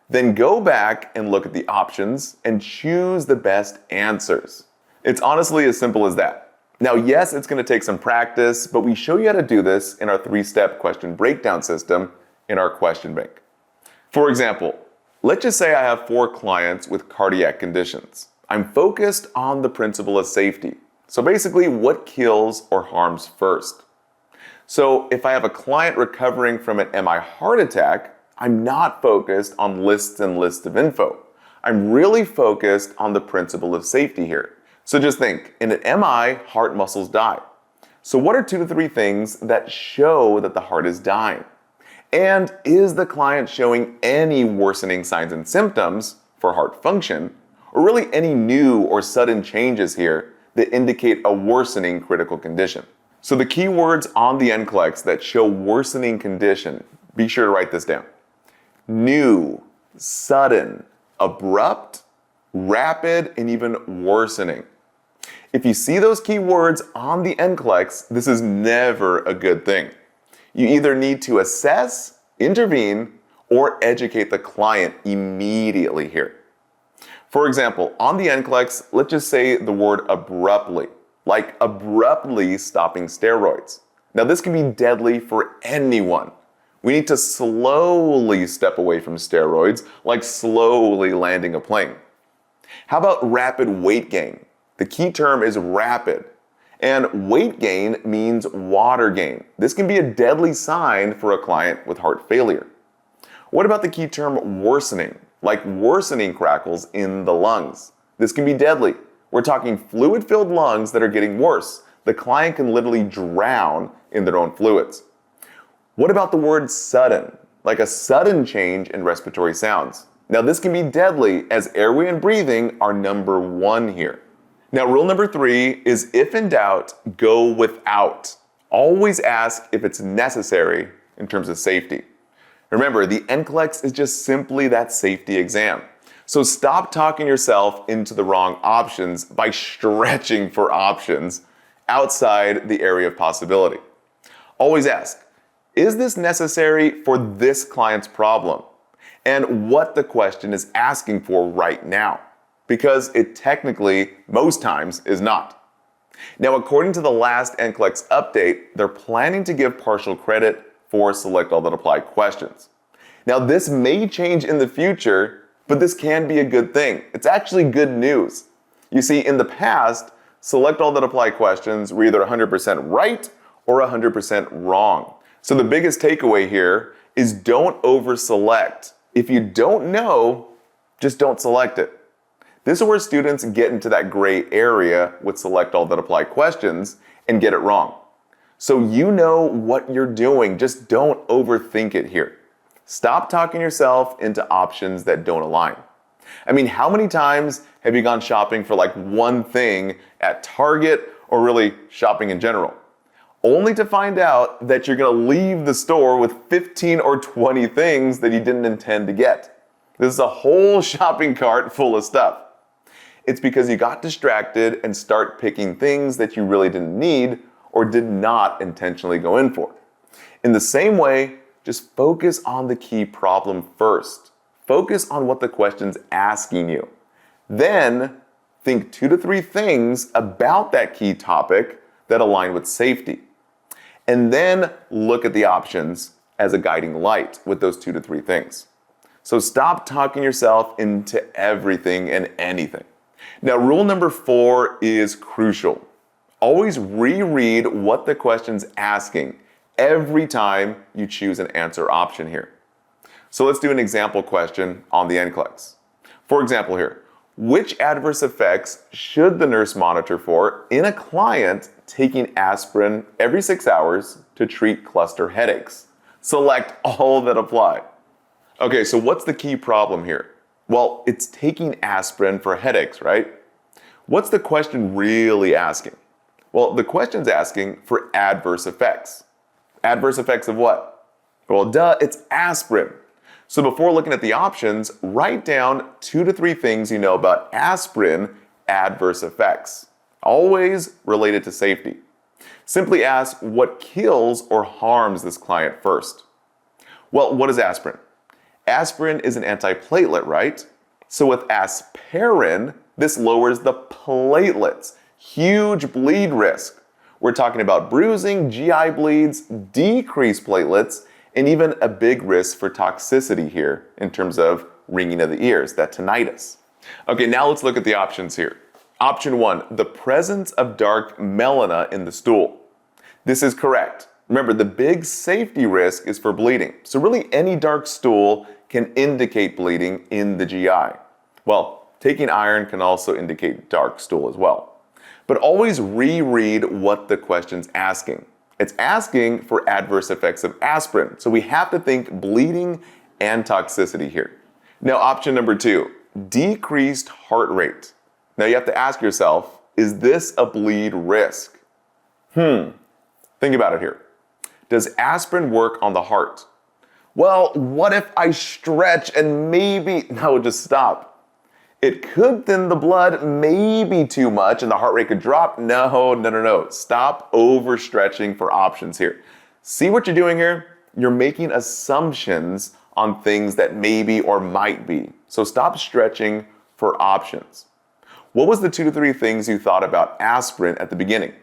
then go back and look at the options and choose the best answers. It's honestly as simple as that. Now, yes, it's going to take some practice, but we show you how to do this in our 3-step question breakdown system in our question bank. For example, let's just say I have 4 clients with cardiac conditions. I'm focused on the principle of safety. So basically, what kills or harms first? So if I have a client recovering from an MI heart attack, I'm not focused on lists and lists of info. I'm really focused on the principle of safety here. So just think, in an MI, heart muscles die. So what are 2 to 3 things that show that the heart is dying? And is the client showing any worsening signs and symptoms for heart function, or really any new or sudden changes here that indicate a worsening critical condition? So the key words on the NCLEX that show worsening condition, be sure to write this down. New, sudden, abrupt, rapid, and even worsening. If you see those key words on the NCLEX, this is never a good thing. You either need to assess, intervene, or educate the client immediately here. For example, on the NCLEX, let's just say the word abruptly, like abruptly stopping steroids. Now this can be deadly for anyone. We need to slowly step away from steroids, like slowly landing a plane. How about rapid weight gain? The key term is rapid. And weight gain means water gain. This can be a deadly sign for a client with heart failure. What about the key term worsening? Like worsening crackles in the lungs. This can be deadly. We're talking fluid-filled lungs that are getting worse. The client can literally drown in their own fluids. What about the word sudden? Like a sudden change in respiratory sounds. Now this can be deadly as airway and breathing are number 1 here. Now rule number 3 is if in doubt, go without. Always ask if it's necessary in terms of safety. Remember, the NCLEX is just simply that safety exam. So stop talking yourself into the wrong options by stretching for options outside the area of possibility. Always ask, is this necessary for this client's problem? And what the question is asking for right now. Because it technically, most times, is not. Now, according to the last NCLEX update, they're planning to give partial credit for select all that apply questions. Now, this may change in the future, but this can be a good thing. It's actually good news. You see, in the past, select all that apply questions were either 100% right or 100% wrong. So the biggest takeaway here is don't over-select. If you don't know, just don't select it. This is where students get into that gray area with select all that apply questions and get it wrong. So you know what you're doing, just don't overthink it here. Stop talking yourself into options that don't align. I mean, how many times have you gone shopping for like one thing at Target or really shopping in general? Only to find out that you're gonna leave the store with 15 or 20 things that you didn't intend to get. This is a whole shopping cart full of stuff. It's because you got distracted and start picking things that you really didn't need or did not intentionally go in for. In the same way, just focus on the key problem first. Focus on what the question's asking you. Then think 2 to 3 things about that key topic that align with safety. And then look at the options as a guiding light with those 2 to 3 things. So stop talking yourself into everything and anything. Now, rule number 4 is crucial. Always reread what the question's asking every time you choose an answer option here. So let's do an example question on the NCLEX. For example here, which adverse effects should the nurse monitor for in a client taking aspirin every 6 hours to treat cluster headaches? Select all that apply. Okay, so what's the key problem here? Well, it's taking aspirin for headaches, right? What's the question really asking? Well, the question's asking for adverse effects. Adverse effects of what? Well, duh, it's aspirin. So before looking at the options, write down 2 to 3 things you know about aspirin adverse effects, always related to safety. Simply ask what kills or harms this client first. Well, what is aspirin? Aspirin is an antiplatelet, right? So with aspirin, this lowers the platelets. Huge bleed risk. We're talking about bruising, GI bleeds, decreased platelets, and even a big risk for toxicity here in terms of ringing of the ears, that tinnitus. Okay, now let's look at the options here. Option 1, the presence of dark melena in the stool. This is correct. Remember, the big safety risk is for bleeding. So really any dark stool can indicate bleeding in the GI. Well, taking iron can also indicate dark stool as well. But always reread what the question's asking. It's asking for adverse effects of aspirin. So we have to think bleeding and toxicity here. Now, option number 2, decreased heart rate. Now you have to ask yourself, is this a bleed risk? Think about it here. Does aspirin work on the heart? Well, what if I stretch and maybe, no, just stop. It could thin the blood, maybe too much, and the heart rate could drop. No. Stop overstretching for options here. See what you're doing here? You're making assumptions on things that maybe or might be. So stop stretching for options. What was the 2 to 3 things you thought about aspirin at the beginning?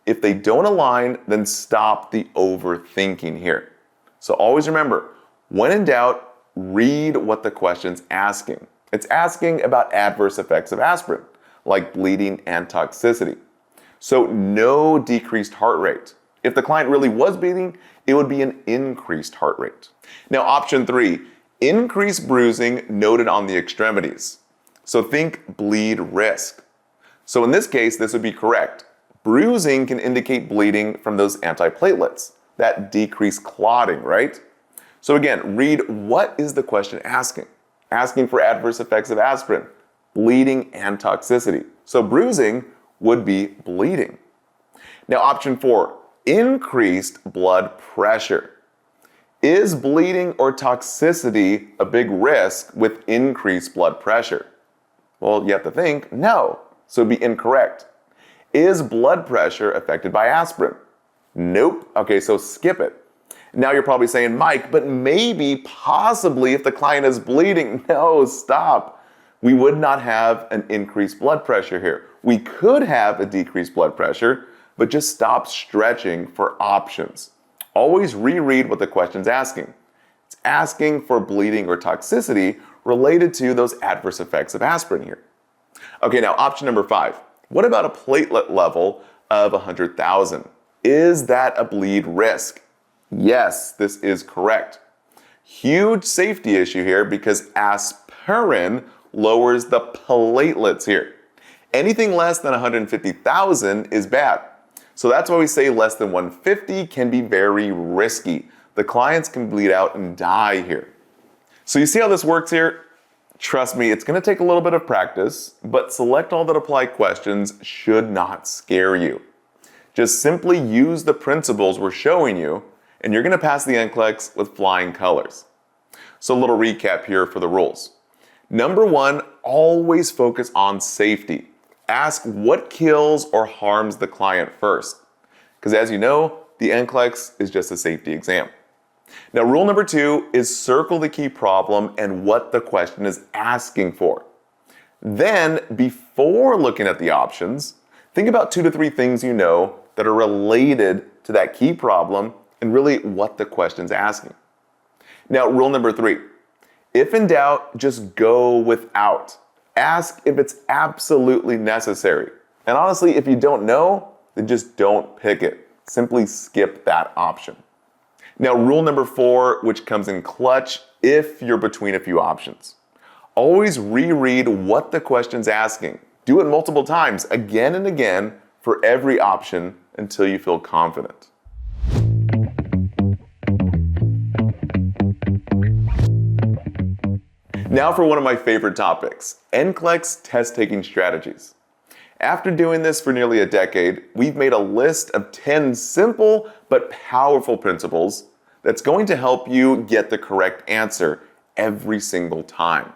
If they don't align, then stop the overthinking here. So always remember, when in doubt, read what the question's asking. It's asking about adverse effects of aspirin, like bleeding and toxicity. So no decreased heart rate. If the client really was bleeding, it would be an increased heart rate. Now, option 3, increased bruising noted on the extremities. So think bleed risk. So in this case, this would be correct. Bruising can indicate bleeding from those antiplatelets, that decreased clotting, right? So again, read what is the question asking. Asking for adverse effects of aspirin, bleeding and toxicity. So bruising would be bleeding. Now option 4, increased blood pressure. Is bleeding or toxicity a big risk with increased blood pressure? Well, you have to think, no. So it'd be incorrect. Is blood pressure affected by aspirin? Nope. Okay, so skip it. Now you're probably saying, Mike, but maybe, possibly, if the client is bleeding. No, stop. We would not have an increased blood pressure here. We could have a decreased blood pressure, but just stop stretching for options. Always reread what the question's asking. It's asking for bleeding or toxicity related to those adverse effects of aspirin here. Okay, now option number 5. What about a platelet level of 100,000? Is that a bleed risk? Yes, this is correct. Huge safety issue here because aspirin lowers the platelets here. Anything less than 150,000 is bad. So that's why we say less than 150 can be very risky. The clients can bleed out and die here. So you see how this works here? Trust me, it's going to take a little bit of practice, but select all that apply questions should not scare you. Just simply use the principles we're showing you, and you're going to pass the NCLEX with flying colors. So a little recap here for the rules. Number one, always focus on safety. Ask what kills or harms the client first. Because as you know, the NCLEX is just a safety exam. Now, rule number two is circle the key problem and what the question is asking for. Then, before looking at the options, think about 2 to 3 things you know that are related to that key problem and really what the question's asking. Now, rule number 3, if in doubt, just go without. Ask if it's absolutely necessary. And honestly, if you don't know, then just don't pick it. Simply skip that option. Now, rule number 4, which comes in clutch if you're between a few options. Always reread what the question's asking. Do it multiple times, again and again, for every option until you feel confident. Now for one of my favorite topics, NCLEX test-taking strategies. After doing this for nearly a decade, we've made a list of 10 simple but powerful principles that's going to help you get the correct answer every single time.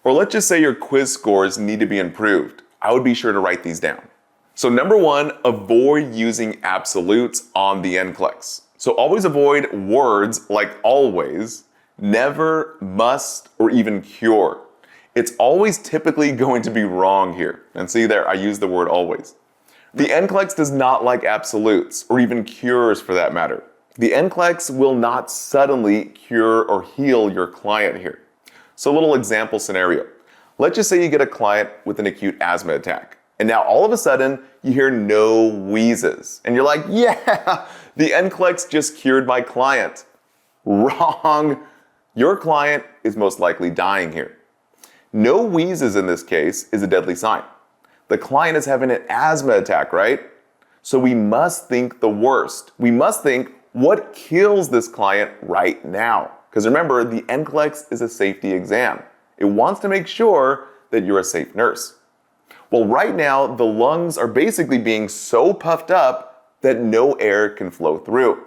Or let's just say your quiz scores need to be improved. I would be sure to write these down. So number 1, avoid using absolutes on the NCLEX. So always avoid words like always, never, must, or even cure. It's always typically going to be wrong here. And see there, I use the word always. The NCLEX does not like absolutes, or even cures for that matter. The NCLEX will not suddenly cure or heal your client here. So a little example scenario. Let's just say you get a client with an acute asthma attack. And now all of a sudden, you hear no wheezes. And you're like, yeah, the NCLEX just cured my client. Wrong. Your client is most likely dying here. No wheezes in this case is a deadly sign. The client is having an asthma attack, right? So we must think the worst. We must think what kills this client right now. Because remember, the NCLEX is a safety exam. It wants to make sure that you're a safe nurse. Well, right now, the lungs are basically being so puffed up that no air can flow through.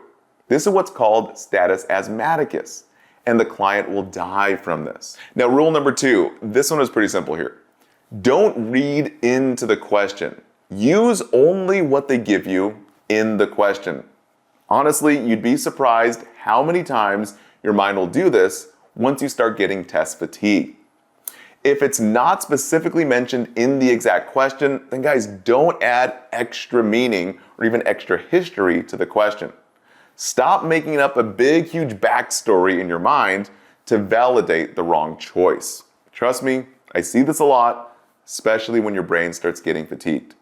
This is what's called status asthmaticus, and the client will die from this. Now, rule number 2, this one is pretty simple here. Don't read into the question. Use only what they give you in the question. Honestly, you'd be surprised how many times your mind will do this once you start getting test fatigue. If it's not specifically mentioned in the exact question, then guys, don't add extra meaning or even extra history to the question. Stop making up a big, huge backstory in your mind to validate the wrong choice. Trust me, I see this a lot, especially when your brain starts getting fatigued.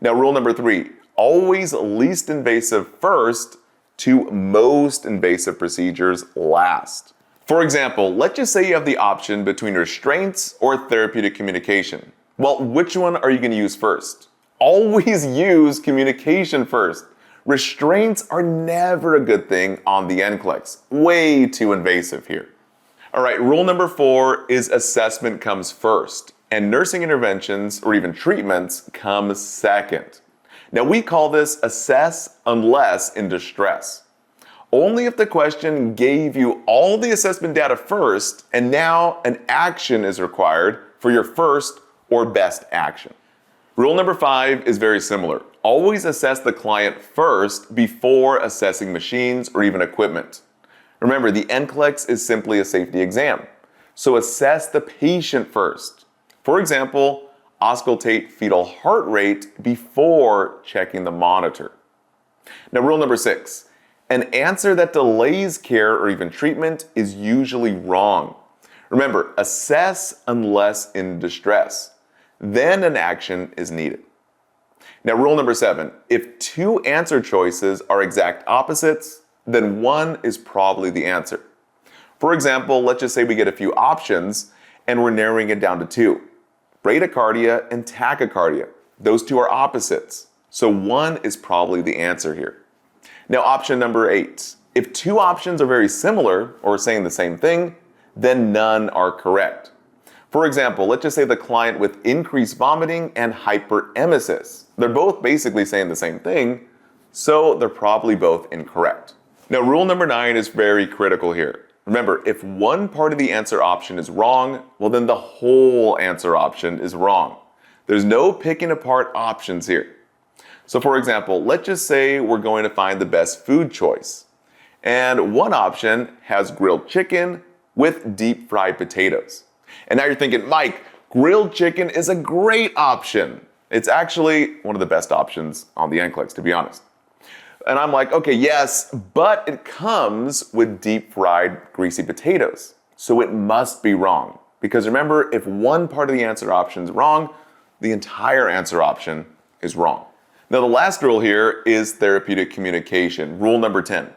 Now, rule number 3, always least invasive first to most invasive procedures last. For example, let's just say you have the option between restraints or therapeutic communication. Well, which one are you going to use first? Always use communication first. Restraints are never a good thing on the NCLEX. Way too invasive here. All right, rule number 4 is assessment comes first, and nursing interventions or even treatments come second. Now we call this assess unless in distress. Only if the question gave you all the assessment data first, and now an action is required for your first or best action. Rule number 5 is very similar. Always assess the client first before assessing machines or even equipment. Remember, the NCLEX is simply a safety exam. So assess the patient first. For example, auscultate fetal heart rate before checking the monitor. Now, rule number 6. An answer that delays care or even treatment is usually wrong. Remember, assess unless in distress. Then an action is needed. Now, rule number 7. If 2 answer choices are exact opposites, then one is probably the answer. For example, let's just say we get a few options and we're narrowing it down to 2. Bradycardia and tachycardia. Those 2 are opposites. So 1 is probably the answer here. Now option number 8. If two options are very similar or saying the same thing, then none are correct. For example, let's just say the client with increased vomiting and hyperemesis. They're both basically saying the same thing, so they're probably both incorrect. Now rule number 9 is very critical here. Remember, if one part of the answer option is wrong, well then the whole answer option is wrong. There's no picking apart options here. So for example, let's just say we're going to find the best food choice. And one option has grilled chicken with deep fried potatoes. And now you're thinking, Mike, grilled chicken is a great option. It's actually one of the best options on the NCLEX, to be honest. And I'm like, okay, yes, but it comes with deep fried greasy potatoes. So it must be wrong. Because remember, if one part of the answer option is wrong, the entire answer option is wrong. Now the last rule here is therapeutic communication, rule number 10.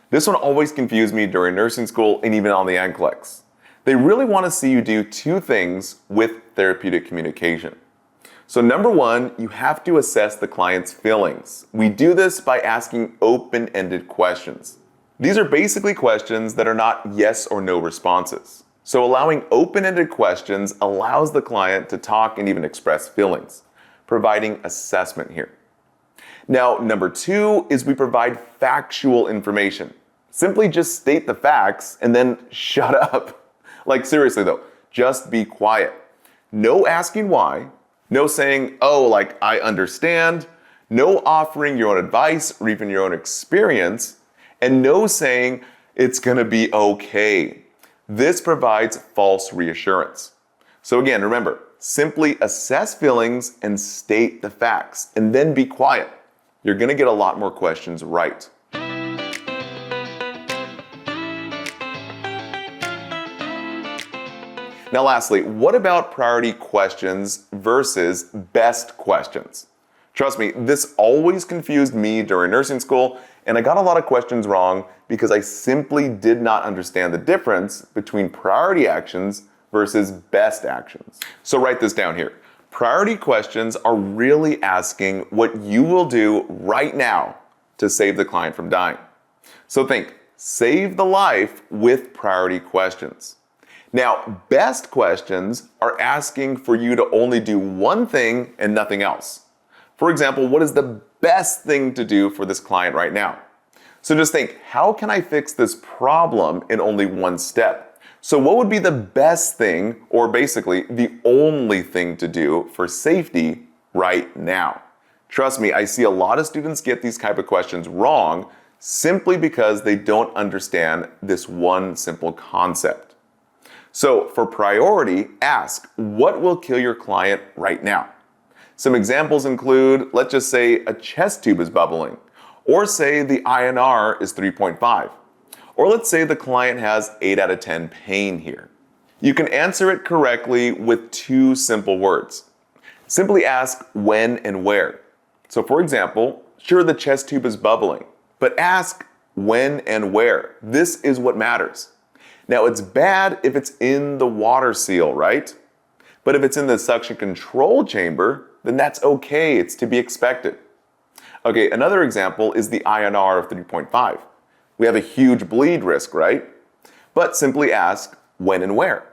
This one always confused me during nursing school and even on the NCLEX. They really want to see you do two things with therapeutic communication. So number 1, you have to assess the client's feelings. We do this by asking open-ended questions. These are basically questions that are not yes or no responses. So allowing open-ended questions allows the client to talk and even express feelings, providing assessment here. Now, number 2 is we provide factual information. Simply just state the facts and then shut up. Like seriously though, just be quiet. No asking why, no saying, oh, like I understand, no offering your own advice or even your own experience, and no saying it's gonna be okay. This provides false reassurance. So again, remember, simply assess feelings and state the facts, and then be quiet. You're gonna get a lot more questions right. Now lastly, what about priority questions versus best questions? Trust me, this always confused me during nursing school, and I got a lot of questions wrong because I simply did not understand the difference between priority actions versus best actions. So write this down here. Priority questions are really asking what you will do right now to save the client from dying. So think, save the life with priority questions. Now, best questions are asking for you to only do one thing and nothing else. For example, what is the best thing to do for this client right now? So just think, how can I fix this problem in only one step? So what would be the best thing, or basically the only thing to do for safety right now? Trust me, I see a lot of students get these type of questions wrong simply because they don't understand this one simple concept. So for priority, ask, what will kill your client right now? Some examples include, let's just say a chest tube is bubbling, or say the INR is 3.5, or let's say the client has 8 out of 10 pain here. You can answer it correctly with 2 simple words. Simply ask when and where. So for example, sure, the chest tube is bubbling, but ask when and where. This is what matters. Now it's bad if it's in the water seal, right? But if it's in the suction control chamber, then that's okay, it's to be expected. Okay, another example is the INR of 3.5. We have a huge bleed risk, right? But simply ask when and where.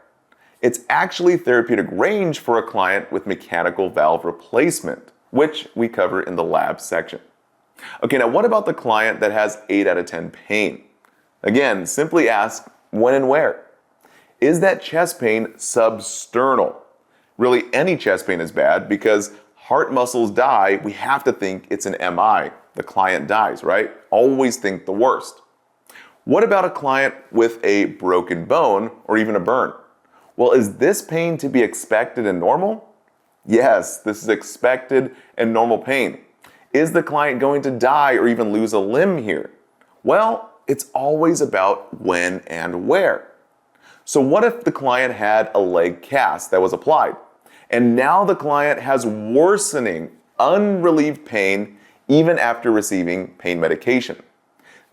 It's actually therapeutic range for a client with mechanical valve replacement, which we cover in the lab section. Okay, now what about the client that has 8 out of 10 pain? Again, simply ask when and where. Is that chest pain substernal? Really, any chest pain is bad because heart muscles die, we have to think it's an MI. The client dies, right? Always think the worst. What about a client with a broken bone or even a burn? Well, is this pain to be expected and normal? Yes, this is expected and normal pain. Is the client going to die or even lose a limb here? Well, it's always about when and where. So what if the client had a leg cast that was applied, and now the client has worsening, unrelieved pain even after receiving pain medication?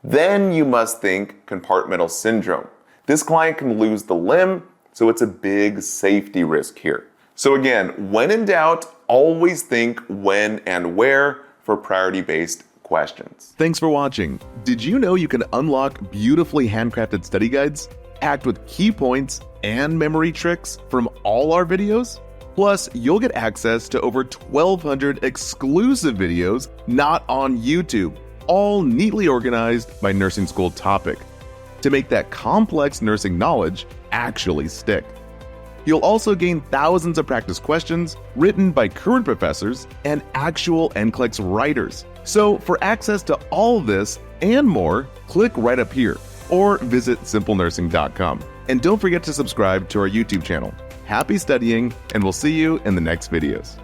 Then you must think compartmental syndrome. This client can lose the limb, so it's a big safety risk here. So again, when in doubt, always think when and where for priority-based questions. Thanks for watching. Did you know you can unlock beautifully handcrafted study guides packed with key points and memory tricks from all our videos? Plus, you'll get access to over 1,200 exclusive videos not on YouTube, all neatly organized by nursing school topic, to make that complex nursing knowledge actually stick. You'll also gain thousands of practice questions written by current professors and actual NCLEX writers. So for access to all this and more, click right up here or visit SimpleNursing.com. And don't forget to subscribe to our YouTube channel. Happy studying, and we'll see you in the next videos.